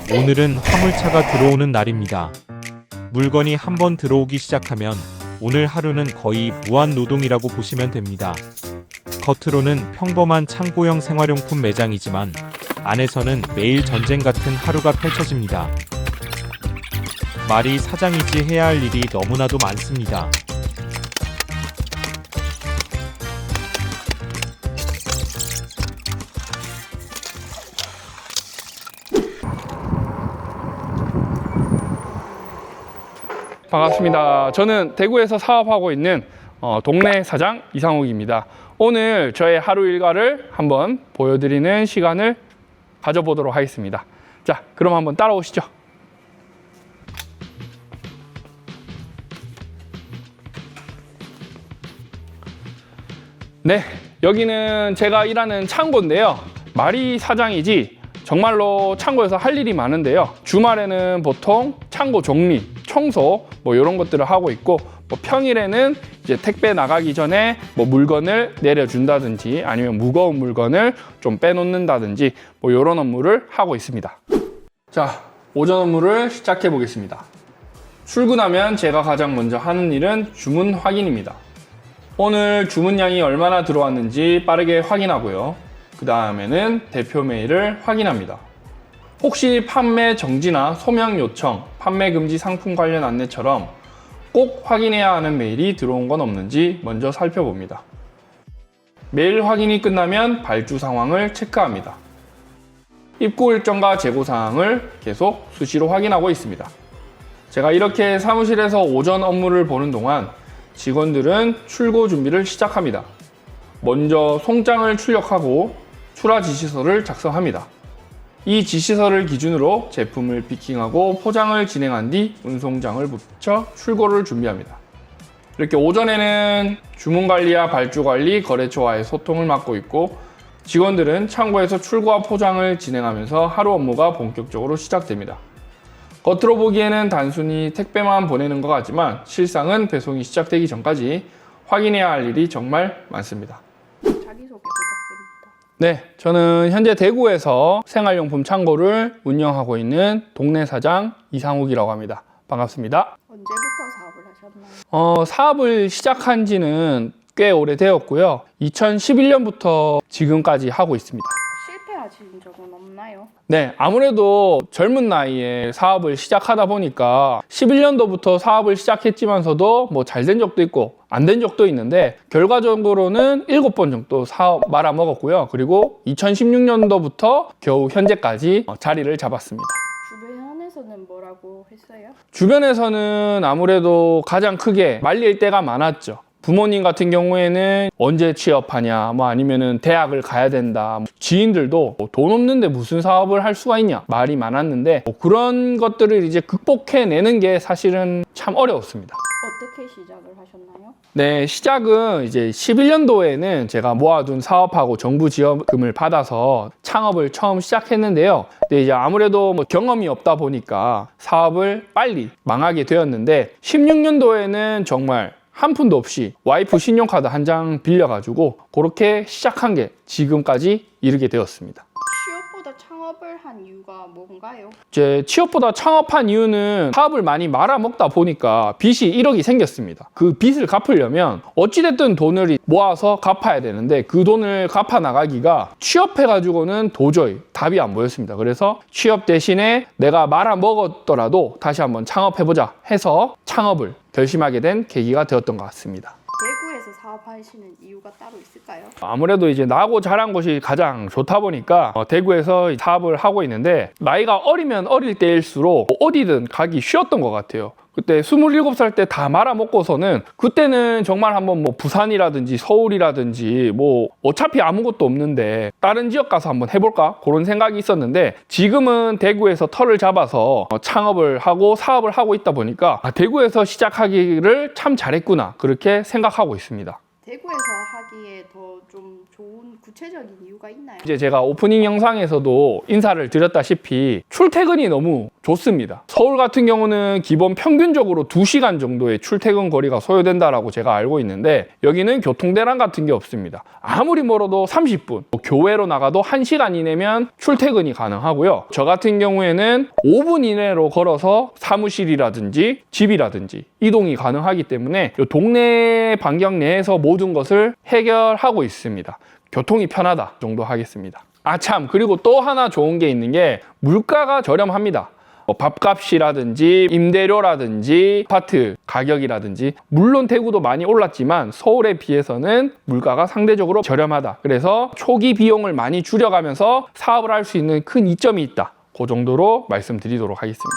오늘은 화물차가 들어오는 날입니다. 물건이 한번 들어오기 시작하면 오늘 하루는 거의 무한 노동이라고 보시면 됩니다. 겉으로는 평범한 창고형 생활용품 매장이지만 안에서는 매일 전쟁 같은 하루가 펼쳐집니다. 말이 사장이지 해야 할 일이 너무나도 많습니다. 반갑습니다. 저는 대구에서 사업하고 있는 동네 사장 이상욱입니다. 오늘 저의 하루 일과를 한번 보여드리는 시간을 가져보도록 하겠습니다. 자, 그럼 한번 따라오시죠. 네, 여기는 제가 일하는 창고인데요. 말이 사장이지 정말로 창고에서 할 일이 많은데요. 주말에는 보통 창고 정리, 청소 이런 것들을 하고 있고, 평일에는 이제 택배 나가기 전에 물건을 내려준다든지 아니면 무거운 물건을 좀 빼놓는다든지 이런 업무를 하고 있습니다. 자, 오전 업무를 시작해 보겠습니다. 출근하면 제가 가장 먼저 하는 일은 주문 확인입니다. 오늘 주문량이 얼마나 들어왔는지 빠르게 확인하고요. 그 다음에는 대표 메일을 확인합니다. 혹시 판매 정지나 소명 요청, 판매 금지 상품 관련 안내처럼 꼭 확인해야 하는 메일이 들어온 건 없는지 먼저 살펴봅니다. 메일 확인이 끝나면 발주 상황을 체크합니다. 입고 일정과 재고 사항을 계속 수시로 확인하고 있습니다. 제가 이렇게 사무실에서 오전 업무를 보는 동안 직원들은 출고 준비를 시작합니다. 먼저 송장을 출력하고 출하 지시서를 작성합니다. 이 지시서를 기준으로 제품을 피킹하고 포장을 진행한 뒤 운송장을 붙여 출고를 준비합니다. 이렇게 오전에는 주문 관리와 발주 관리, 거래처와의 소통을 맡고 있고, 직원들은 창고에서 출고와 포장을 진행하면서 하루 업무가 본격적으로 시작됩니다. 겉으로 보기에는 단순히 택배만 보내는 것 같지만 실상은 배송이 시작되기 전까지 확인해야 할 일이 정말 많습니다. 자기소개 부탁드립니다. 네, 저는 현재 대구에서 생활용품 창고를 운영하고 있는 동네 사장 이상욱이라고 합니다. 반갑습니다. 언제부터 사업을 하셨나요? 사업을 시작한 지는 꽤 오래되었고요. 2011년부터 지금까지 하고 있습니다. 실패하신 적은 없나요? 네, 아무래도 젊은 나이에 사업을 시작하다 보니까 11년도부터 사업을 시작했지만서도 잘 된 적도 있고 안 된 적도 있는데, 결과적으로는 7번 정도 사업 말아먹었고요. 그리고 2016년도부터 겨우 현재까지 자리를 잡았습니다. 주변에서는 뭐라고 했어요? 주변에서는 아무래도 가장 크게 말릴 때가 많았죠. 부모님 같은 경우에는 언제 취업하냐, 아니면은 대학을 가야 된다. 지인들도 돈 없는데 무슨 사업을 할 수가 있냐 말이 많았는데, 그런 것들을 이제 극복해내는 게 사실은 참 어려웠습니다. 어떻게 시작을 하셨나요? 네, 시작은 이제 11년도에는 제가 모아둔 사업하고 정부 지원금을 받아서 창업을 처음 시작했는데요. 근데 이제 아무래도 경험이 없다 보니까 사업을 빨리 망하게 되었는데, 16년도에는 정말 한 푼도 없이 와이프 신용카드 한 장 빌려가지고 그렇게 시작한 게 지금까지 이르게 되었습니다. 취업보다 창업을 한 이유가 뭔가요? 제 취업보다 창업한 이유는 사업을 많이 말아먹다 보니까 빚이 1억이 생겼습니다. 그 빚을 갚으려면 어찌됐든 돈을 모아서 갚아야 되는데, 그 돈을 갚아 나가기가 취업해가지고는 도저히 답이 안 보였습니다. 그래서 취업 대신에 내가 말아먹었더라도 다시 한번 창업해보자 해서 창업을 결심하게 된 계기가 되었던 것 같습니다. 대구에서 사업하시는 이유가 따로 있을까요? 아무래도 이제 나고 자란 곳이 가장 좋다 보니까 대구에서 사업을 하고 있는데, 나이가 어리면 어릴 때일수록 어디든 가기 쉬웠던 것 같아요. 그때 27살 때 다 말아먹고서는, 그때는 정말 한번 부산이라든지 서울이라든지 어차피 아무것도 없는데 다른 지역 가서 한번 해볼까? 그런 생각이 있었는데, 지금은 대구에서 터를 잡아서 창업을 하고 사업을 하고 있다 보니까 대구에서 시작하기를 참 잘했구나, 그렇게 생각하고 있습니다. 대구에서 하기에 더 좀 좋은 구체적인 이유가 있나요? 이제 제가 오프닝 영상에서도 인사를 드렸다시피 출퇴근이 너무 좋습니다. 서울 같은 경우는 기본 평균적으로 2시간 정도의 출퇴근 거리가 소요된다라고 제가 알고 있는데 여기는 교통대란 같은 게 없습니다. 아무리 멀어도 30분, 교외로 나가도 1시간 이내면 출퇴근이 가능하고요. 저 같은 경우에는 5분 이내로 걸어서 사무실이라든지 집이라든지 이동이 가능하기 때문에 이 동네 반경 내에서 모든 것을 해결하고 있습니다. 교통이 편하다 정도 하겠습니다. 참, 그리고 또 하나 좋은 게 있는 게 물가가 저렴합니다. 밥값이라든지 임대료라든지 아파트 가격이라든지 물론 대구도 많이 올랐지만 서울에 비해서는 물가가 상대적으로 저렴하다. 그래서 초기 비용을 많이 줄여가면서 사업을 할 수 있는 큰 이점이 있다. 그 정도로 말씀드리도록 하겠습니다.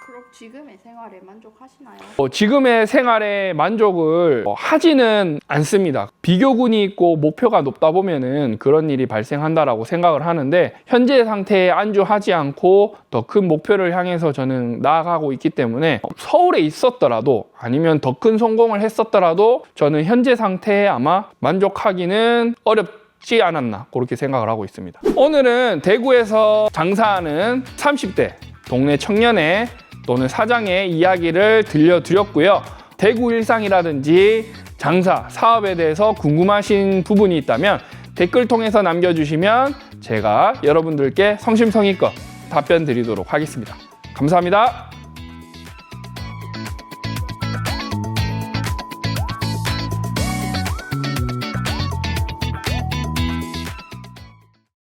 그럼 지금의 생활에 만족하시나요? 지금의 생활에 만족을 하지는 않습니다. 비교군이 있고 목표가 높다 보면은 그런 일이 발생한다라고 생각을 하는데 현재 상태에 안주하지 않고 더 큰 목표를 향해서 저는 나아가고 있기 때문에 서울에 있었더라도 아니면 더 큰 성공을 했었더라도 저는 현재 상태에 아마 만족하기는 어렵지 않았나 그렇게 생각을 하고 있습니다. 오늘은 대구에서 장사하는 30대 동네 청년의 또는 사장의 이야기를 들려드렸고요. 대구 일상이라든지 장사, 사업에 대해서 궁금하신 부분이 있다면 댓글 통해서 남겨주시면 제가 여러분들께 성심성의껏 답변 드리도록 하겠습니다. 감사합니다.